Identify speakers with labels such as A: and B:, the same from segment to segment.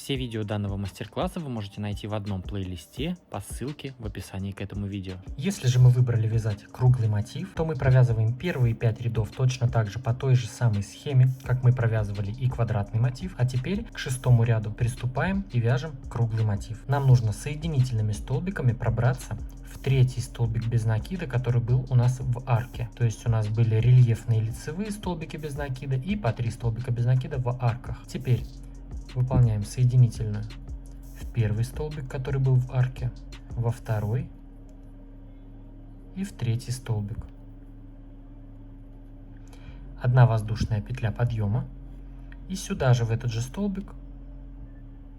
A: Все видео данного мастер-класса вы можете найти в одном плейлисте по ссылке в описании к этому видео.
B: Если же мы выбрали вязать круглый мотив, то мы провязываем первые 5 рядов точно так же по той же самой схеме, как мы провязывали и квадратный мотив, а теперь к 6-му ряду приступаем и вяжем круглый мотив. Нам нужно соединительными столбиками пробраться в 3-й столбик без накида, который был у нас в арке. То есть у нас были рельефные лицевые столбики без накида и по 3 столбика без накида в арках. Теперь выполняем соединительную в 1-й столбик, который был в арке, во 2-й и в 3-й столбик. 1 воздушная петля подъема, и сюда же в этот же столбик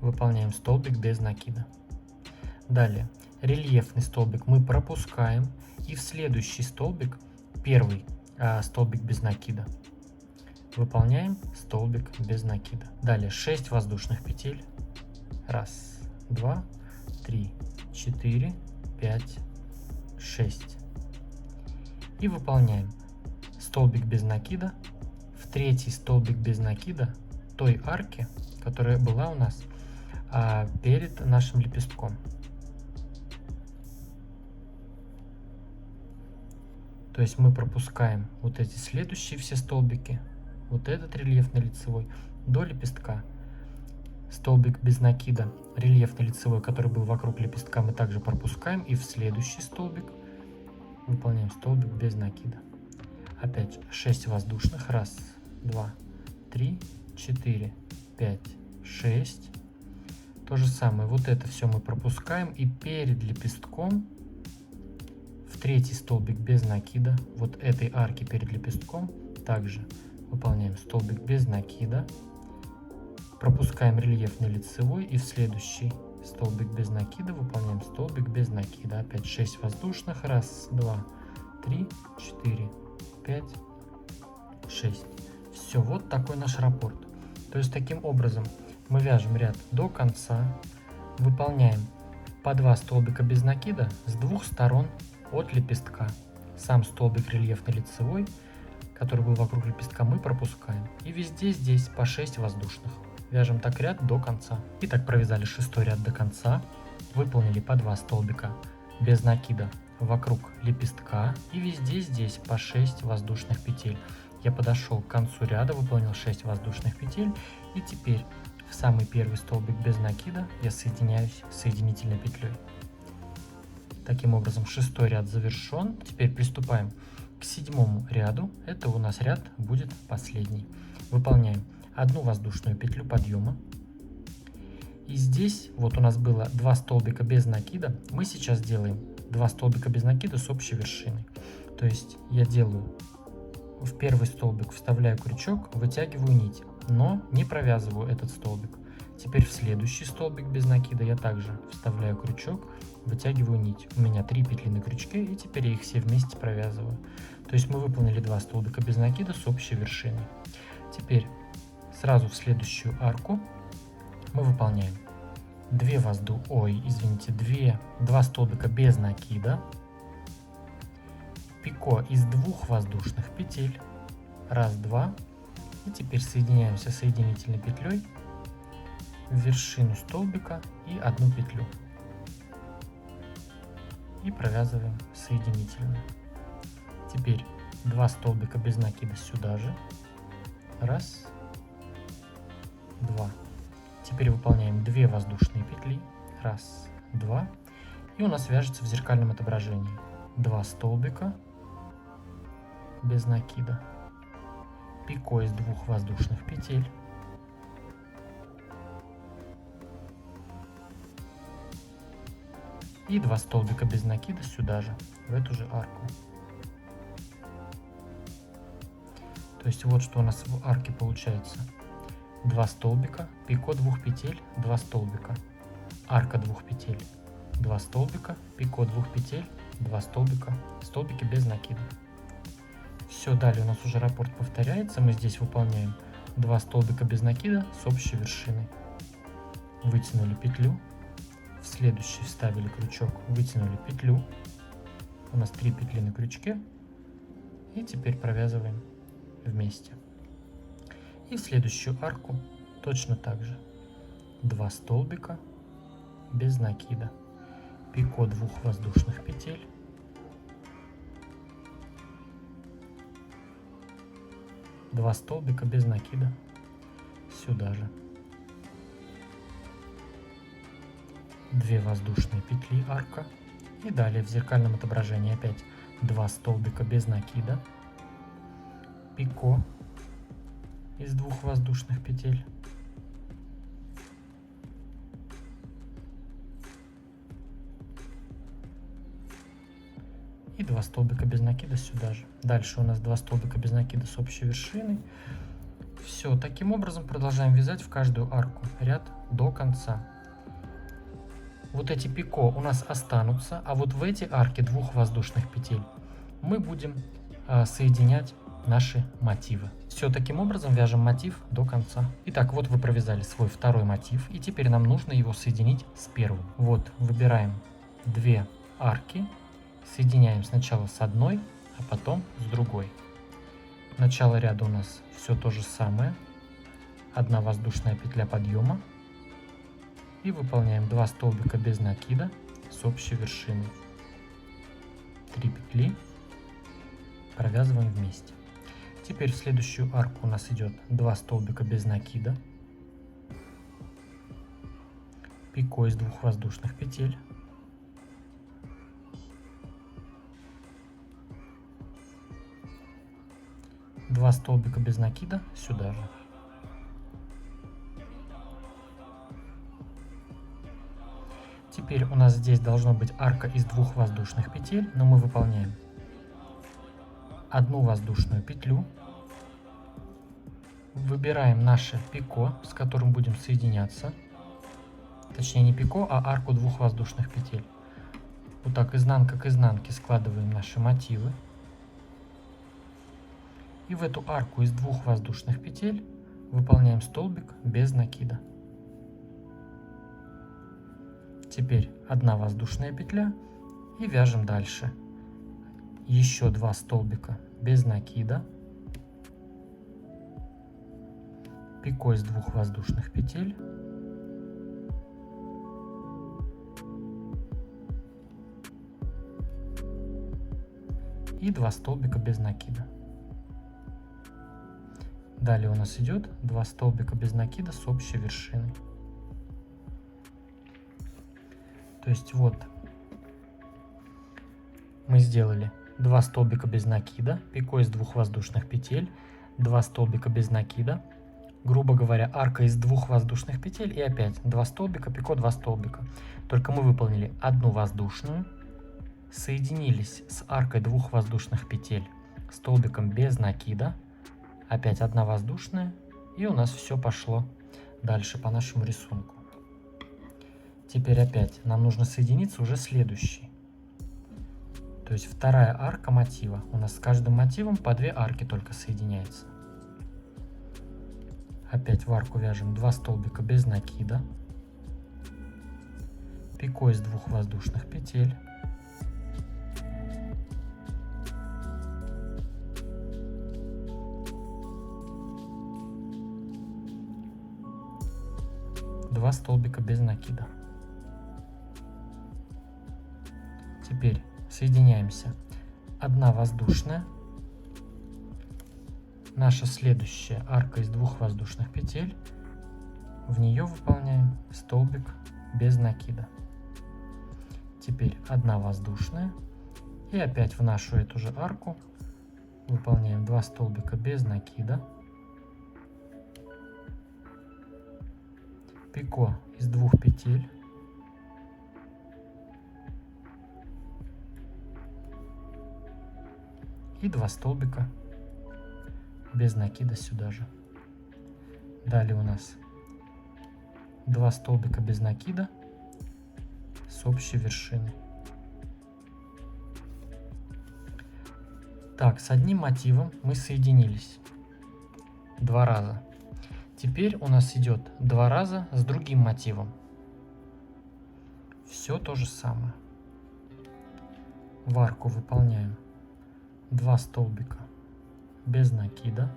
B: выполняем столбик без накида. Далее рельефный столбик мы пропускаем, и в следующий столбик, 1-й столбик без накида, выполняем столбик без накида. Далее 6 воздушных петель. 1, 2, 3, 4, 5, 6. И выполняем столбик без накида в 3-й столбик без накида той арки, которая была у нас перед нашим лепестком. То есть мы пропускаем вот эти следующие все столбики, вот этот рельефный лицевой, до лепестка. Столбик без накида, рельефный лицевой, который был вокруг лепестка, мы также пропускаем, и в следующий столбик выполняем столбик без накида. Опять 6 воздушных. 1, 2, 3, 4, 5, 6. То же самое, вот это все мы пропускаем, и перед лепестком в 3-й столбик без накида, вот этой арки перед лепестком, также выполняем столбик без накида, пропускаем рельефный лицевой, и в следующий столбик без накида выполняем столбик без накида. Опять 6 воздушных. 1, 2, 3, 4, 5, 6. Все, вот такой наш раппорт. То есть таким образом мы вяжем ряд до конца, выполняем по 2 столбика без накида с 2 сторон от лепестка. Сам столбик рельефный лицевой, который был вокруг лепестка, мы пропускаем. И везде здесь по 6 воздушных. Вяжем так ряд до конца. И так провязали 6-й ряд до конца. Выполнили по 2 столбика без накида вокруг лепестка. И везде здесь по 6 воздушных петель. Я подошел к концу ряда, выполнил 6 воздушных петель. И теперь в самый 1-й столбик без накида я соединяюсь соединительной петлей. Таким образом 6-й ряд завершен. Теперь приступаем к 7-му ряду. Это у нас ряд будет последний. Выполняем 1 воздушную петлю подъема. И здесь вот у нас было 2 столбика без накида. Мы сейчас делаем 2 столбика без накида с общей вершиной. То есть я делаю в 1-й столбик, вставляю крючок, вытягиваю нить, но не провязываю этот столбик. Теперь в следующий столбик без накида я также вставляю крючок, вытягиваю нить. У меня 3 петли на крючке, и теперь я их все вместе провязываю. То есть мы выполнили 2 столбика без накида с общей вершиной. Теперь сразу в следующую арку мы выполняем 2 столбика без накида, пико из 2 воздушных петель. 1, 2. И теперь соединяемся соединительной петлей в вершину столбика и 1 петлю. И провязываем соединительную. Теперь 2 столбика без накида сюда же. 1, 2. Теперь выполняем 2 воздушные петли. 1, 2. И у нас вяжется в зеркальном отображении 2 столбика без накида, пико из 2 воздушных петель, и 2 столбика без накида сюда же, в эту же арку. То есть вот что у нас в арке получается: 2 столбика, пико 2 петель, 2 столбика, арка 2 петель, 2 столбика, пико 2 петель, 2 столбика, столбики без накида. Все, далее у нас уже раппорт повторяется. Мы здесь выполняем 2 столбика без накида с общей вершиной. Вытянули петлю, в следующий вставили крючок, вытянули петлю. У нас 3 петли на крючке. И теперь провязываем вместе. И в следующую арку точно так же. 2 столбика без накида, пико 2 воздушных петель, 2 столбика без накида сюда же, 2 воздушные петли арка и далее в зеркальном отображении опять 2 столбика без накида, пико из 2 воздушных петель, и 2 столбика без накида сюда же. Дальше у нас 2 столбика без накида с общей вершиной. Все, таким образом продолжаем вязать в каждую арку ряд до конца. Вот эти пико у нас останутся, а вот в эти арки 2 воздушных петель мы будем соединять наши мотивы. Все, таким образом вяжем мотив до конца. Итак, вот вы провязали свой второй мотив, и теперь нам нужно его соединить с первым. Вот, выбираем 2 арки, соединяем сначала с одной, а потом с другой. Начало ряда у нас все то же самое. 1 воздушная петля подъема. И выполняем 2 столбика без накида с общей вершиной. 3 петли провязываем вместе. Теперь в следующую арку у нас идет 2 столбика без накида, пико из 2 воздушных петель, 2 столбика без накида сюда же. Теперь у нас здесь должно быть арка из 2 воздушных петель, но мы выполняем 1 воздушную петлю, выбираем наше пико, с которым будем соединяться, точнее не пико, а арку 2 воздушных петель. Вот так изнанка к изнанке складываем наши мотивы. И в эту арку из 2 воздушных петель выполняем столбик без накида. Теперь 1 воздушная петля и вяжем дальше. Еще 2 столбика без накида, пико из 2 воздушных петель, и 2 столбика без накида. Далее у нас идет 2 столбика без накида с общей вершиной. То есть вот мы сделали 2 столбика без накида, пико из 2 воздушных петель, 2 столбика без накида, грубо говоря, арка из 2 воздушных петель и опять 2 столбика, пико, 2 столбика. Только мы выполнили 1 воздушную, соединились с аркой 2 воздушных петель столбиком без накида, опять 1 воздушная, и у нас все пошло дальше по нашему рисунку. Теперь опять нам нужно соединиться уже следующий. То есть вторая арка мотива. У нас с каждым мотивом по 2 арки только соединяется. Опять в арку вяжем 2 столбика без накида, пико из 2 воздушных петель, два столбика без накида. Теперь соединяемся. 1 воздушная. Наша следующая арка из 2 воздушных петель. В нее выполняем столбик без накида. Теперь 1 воздушная. И опять в нашу эту же арку выполняем 2 столбика без накида. Пико из 2 петель. И 2 столбика без накида сюда же. Далее у нас 2 столбика без накида с общей вершиной. Так, с одним мотивом мы соединились 2 раза. Теперь у нас идет 2 раза с другим мотивом. Все то же самое. В арку выполняем 2 столбика без накида,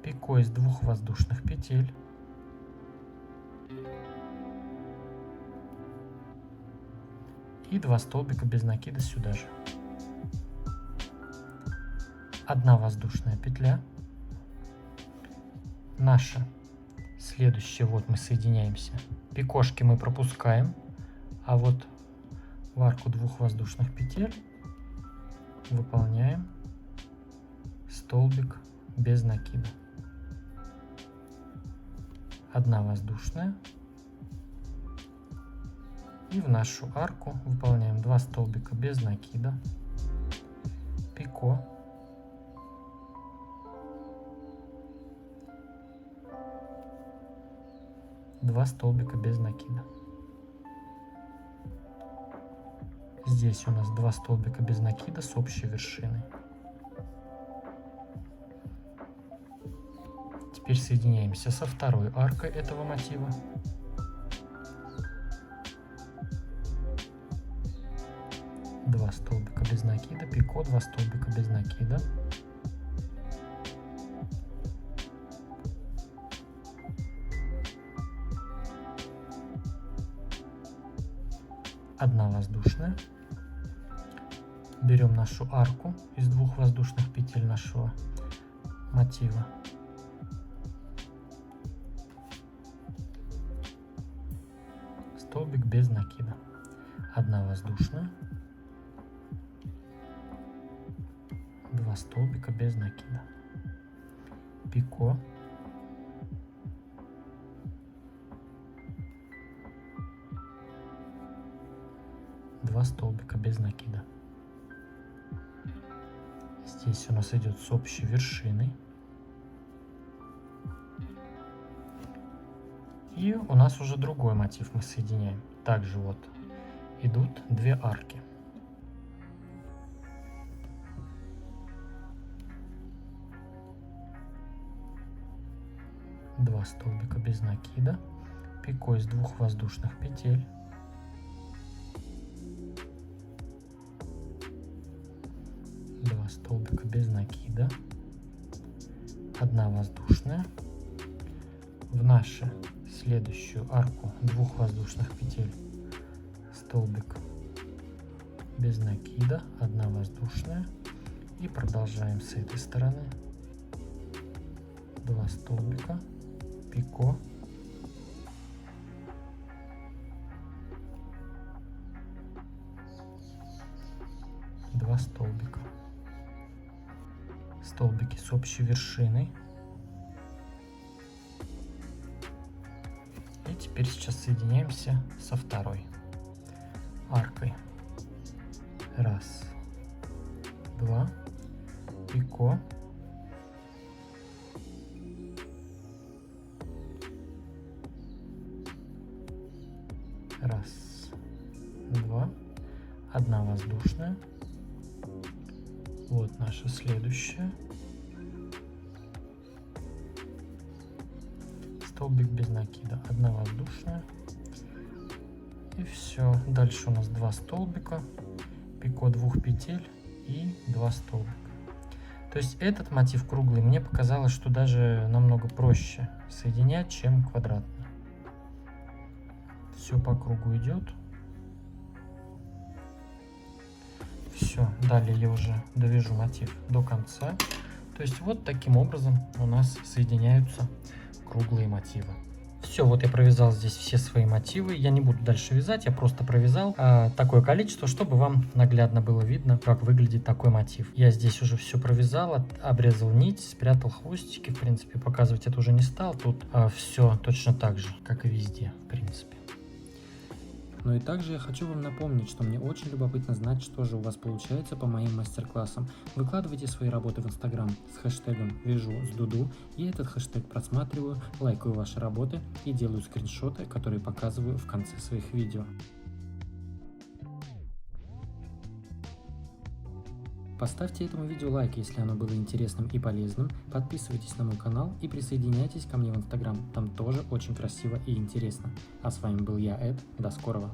B: пико из 2 воздушных петель, И 2 столбика без накида сюда же. 1 воздушная петля. Наша следующая, вот мы соединяемся. Пикошки мы пропускаем, а вот в арку 2 воздушных петель выполняем столбик без накида. 1 воздушная. И в нашу арку выполняем 2 столбика без накида, пико, 2 столбика без накида. Здесь у нас 2 столбика без накида с общей вершиной. Теперь соединяемся со второй аркой этого мотива. Два столбика без накида, пико, 2 столбика без накида. Одна воздушная. Берем нашу арку из 2 воздушных петель нашего мотива. Столбик без накида. 1 воздушная. 2 столбика без накида. Пико. 2 столбика без накида. Здесь у нас идет с общей вершиной. И у нас уже другой мотив мы соединяем. Также вот идут 2 арки. Два столбика без накида, пико из 2 воздушных петель, 2 столбика без накида, 1 воздушная, в нашу следующую арку 2 воздушных петель столбик без накида, 1 воздушная, и продолжаем с этой стороны. 2 столбика, пико, 2 столбика, столбики с общей вершиной. И теперь сейчас соединяемся со второй аркой. 1, 2, пико, 1, 2, 1 воздушная. Вот наша следующая. Столбик без накида, 1 воздушная. И все. Дальше у нас 2 столбика, пико 2 петель и 2 столбика. То есть этот мотив круглый мне показалось, что даже намного проще соединять, чем квадратный. Все по кругу идет. Все, далее я уже довяжу мотив до конца. То есть вот таким образом у нас соединяются круглые мотивы. Все, вот я провязал здесь все свои мотивы. Я не буду дальше вязать, я просто провязал такое количество, чтобы вам наглядно было видно, как выглядит такой мотив. Я здесь уже все провязал, обрезал нить, спрятал хвостики. В принципе, показывать это уже не стал. Тут все точно так же, как и везде, в принципе.
A: Ну и также я хочу вам напомнить, что мне очень любопытно знать, что же у вас получается по моим мастер-классам. Выкладывайте свои работы в Инстаграм с хэштегом «Вяжу с Дуду». Я этот хэштег просматриваю, лайкаю ваши работы и делаю скриншоты, которые показываю в конце своих видео. Поставьте этому видео лайк, если оно было интересным и полезным, подписывайтесь на мой канал и присоединяйтесь ко мне в Инстаграм, там тоже очень красиво и интересно. А с вами был я, Эд, до скорого!